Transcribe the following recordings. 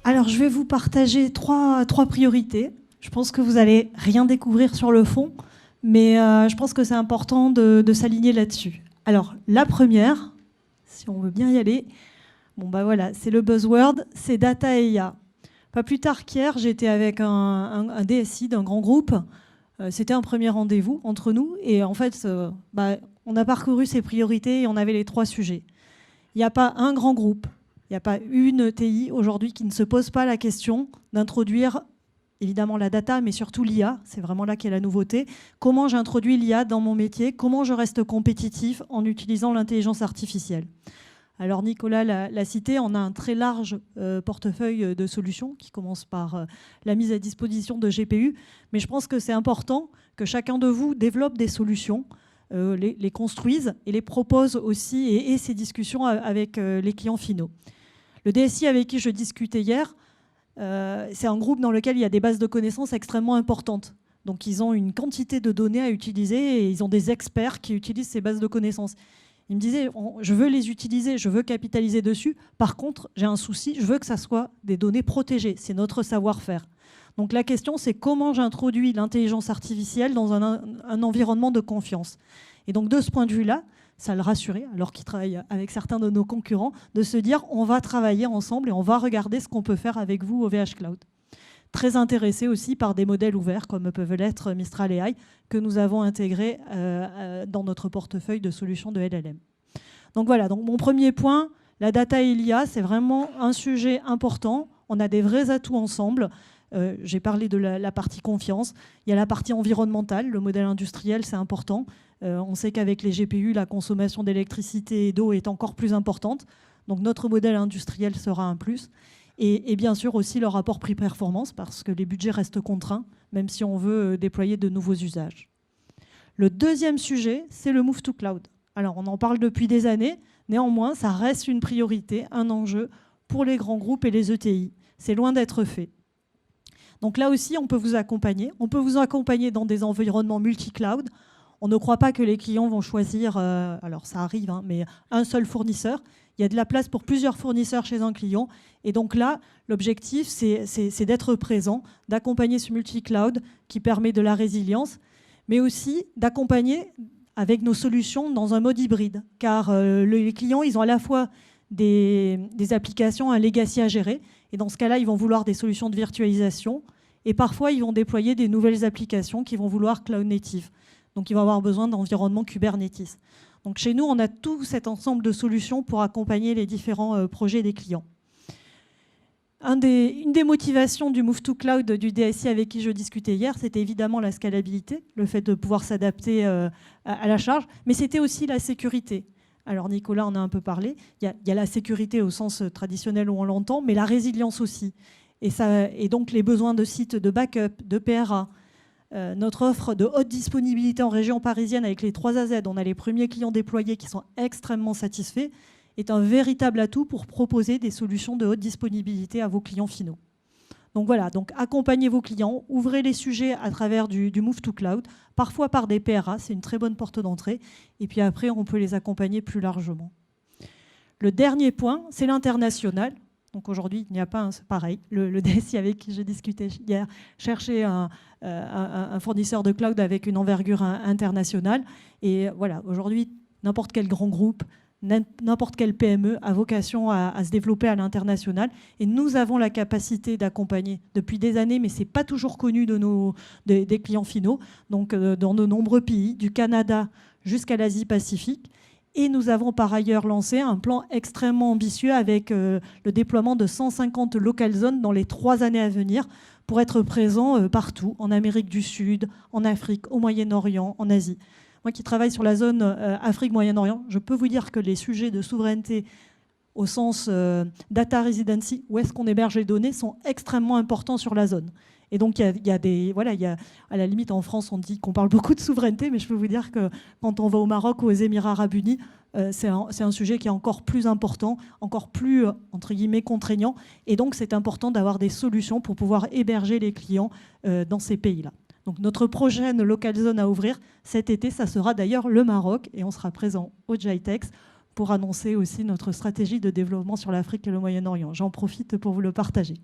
Alors, je vais vous partager trois priorités. Je pense que vous allez rien découvrir sur le fond, mais je pense que c'est important de s'aligner là-dessus. Alors, la première, si on veut bien y aller, bon bah voilà, c'est le buzzword, c'est data et IA. Pas plus tard qu'hier, j'étais avec un DSI d'un grand groupe. C'était un premier rendez-vous entre nous, et en fait, on a parcouru ces priorités et on avait les 3 sujets. Il n'y a pas un grand groupe, il n'y a pas une TI aujourd'hui qui ne se pose pas la question d'introduire évidemment la data, mais surtout l'IA. C'est vraiment là qu'est la nouveauté. Comment j'introduis l'IA dans mon métier? Comment je reste compétitif en utilisant l'intelligence artificielle? Alors Nicolas l'a cité, on a un très large portefeuille de solutions qui commence par la mise à disposition de GPU. Mais je pense que c'est important que chacun de vous développe des solutions, les construise et les propose aussi et ces discussions avec les clients finaux. Le DSI avec qui je discutais hier, c'est un groupe dans lequel il y a des bases de connaissances extrêmement importantes. Donc ils ont une quantité de données à utiliser et ils ont des experts qui utilisent ces bases de connaissances. Il me disait, je veux les utiliser, je veux capitaliser dessus. Par contre, j'ai un souci, je veux que ça soit des données protégées. C'est notre savoir-faire. Donc la question, c'est comment j'introduis l'intelligence artificielle dans un environnement de confiance. Et donc de ce point de vue-là, ça le rassurait, alors qu'il travaille avec certains de nos concurrents, de se dire on va travailler ensemble et on va regarder ce qu'on peut faire avec vous au VH Cloud. Très intéressé aussi par des modèles ouverts comme peuvent l'être Mistral AI que nous avons intégrés dans notre portefeuille de solutions de LLM. Donc voilà, donc mon premier point, la data et l'IA, c'est vraiment un sujet important. On a des vrais atouts ensemble. J'ai parlé de la partie confiance. Il y a la partie environnementale, le modèle industriel, c'est important. On sait qu'avec les GPU, la consommation d'électricité et d'eau est encore plus importante. Donc notre modèle industriel sera un plus. Et bien sûr aussi le rapport prix-performance, parce que les budgets restent contraints, même si on veut déployer de nouveaux usages. Le deuxième sujet, c'est le move to cloud. Alors on en parle depuis des années, néanmoins ça reste une priorité, un enjeu pour les grands groupes et les ETI. C'est loin d'être fait. Donc là aussi, on peut vous accompagner. On peut vous accompagner dans des environnements multi-cloud. On ne croit pas que les clients vont choisir, alors ça arrive, hein, mais un seul fournisseur. Il y a de la place pour plusieurs fournisseurs chez un client. Et donc là, l'objectif, c'est d'être présent, d'accompagner ce multi-cloud qui permet de la résilience, mais aussi d'accompagner avec nos solutions dans un mode hybride. Car les clients, ils ont à la fois des applications, un legacy à gérer. Et dans ce cas-là, ils vont vouloir des solutions de virtualisation. Et parfois, ils vont déployer des nouvelles applications qui vont vouloir cloud native. Donc, ils vont avoir besoin d'environnement Kubernetes. Donc, chez nous, on a tout cet ensemble de solutions pour accompagner les différents projets des clients. Une des motivations du Move to Cloud du DSI avec qui je discutais hier, c'était évidemment la scalabilité, le fait de pouvoir s'adapter à la charge, mais c'était aussi la sécurité. Alors Nicolas en a un peu parlé, il y a la sécurité au sens traditionnel où on l'entend, mais la résilience aussi. Et donc les besoins de sites de backup, de PRA, notre offre de haute disponibilité en région parisienne avec les 3 AZ, on a les premiers clients déployés qui sont extrêmement satisfaits, est un véritable atout pour proposer des solutions de haute disponibilité à vos clients finaux. Donc voilà, donc accompagnez vos clients, ouvrez les sujets à travers du Move to Cloud, parfois par des PRA, c'est une très bonne porte d'entrée, et puis après on peut les accompagner plus largement. Le dernier point, c'est l'international. Donc aujourd'hui, il n'y a pas c'est pareil. Le DSI avec qui j'ai discuté hier cherchait un fournisseur de cloud avec une envergure internationale. Et voilà, aujourd'hui, n'importe quel grand groupe, n'importe quelle PME a vocation à se développer à l'international. Et nous avons la capacité d'accompagner depuis des années, mais ce n'est pas toujours connu des clients finaux, donc dans de nombreux pays, du Canada jusqu'à l'Asie-Pacifique. Et nous avons par ailleurs lancé un plan extrêmement ambitieux avec le déploiement de 150 local zones dans les 3 années à venir pour être présent partout, en Amérique du Sud, en Afrique, au Moyen-Orient, en Asie. Moi qui travaille sur la zone Afrique-Moyen-Orient, je peux vous dire que les sujets de souveraineté au sens data residency, où est-ce qu'on héberge les données, sont extrêmement importants sur la zone. Et donc, à la limite, en France, on dit qu'on parle beaucoup de souveraineté, mais je peux vous dire que quand on va au Maroc ou aux Émirats arabes unis, c'est un sujet qui est encore plus important, encore plus, entre guillemets, contraignant. Et donc, c'est important d'avoir des solutions pour pouvoir héberger les clients dans ces pays-là. Donc, notre prochaine local zone à ouvrir cet été, ça sera d'ailleurs le Maroc, et on sera présent au GITEX pour annoncer aussi notre stratégie de développement sur l'Afrique et le Moyen-Orient. J'en profite pour vous le partager.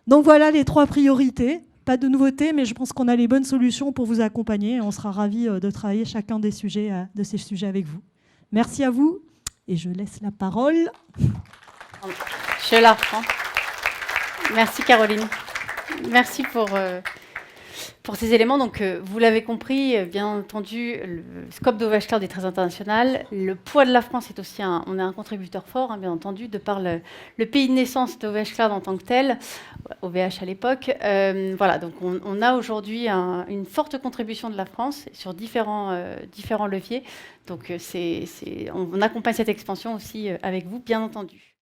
Donc voilà les 3 priorités. Pas de nouveautés, mais je pense qu'on a les bonnes solutions pour vous accompagner. Et on sera ravis de travailler chacun de ces sujets avec vous. Merci à vous et je laisse la parole. Je la reprends. Merci Caroline. Merci pour ces éléments. Donc, vous l'avez compris, bien entendu, le scope d'OVH Cloud est très international. Le poids de la France est aussi on est un contributeur fort, hein, bien entendu, de par le pays de naissance d'OVH Cloud en tant que tel, OVH à l'époque. Voilà, donc on a aujourd'hui une forte contribution de la France sur différents leviers. Donc, on accompagne cette expansion aussi avec vous, bien entendu.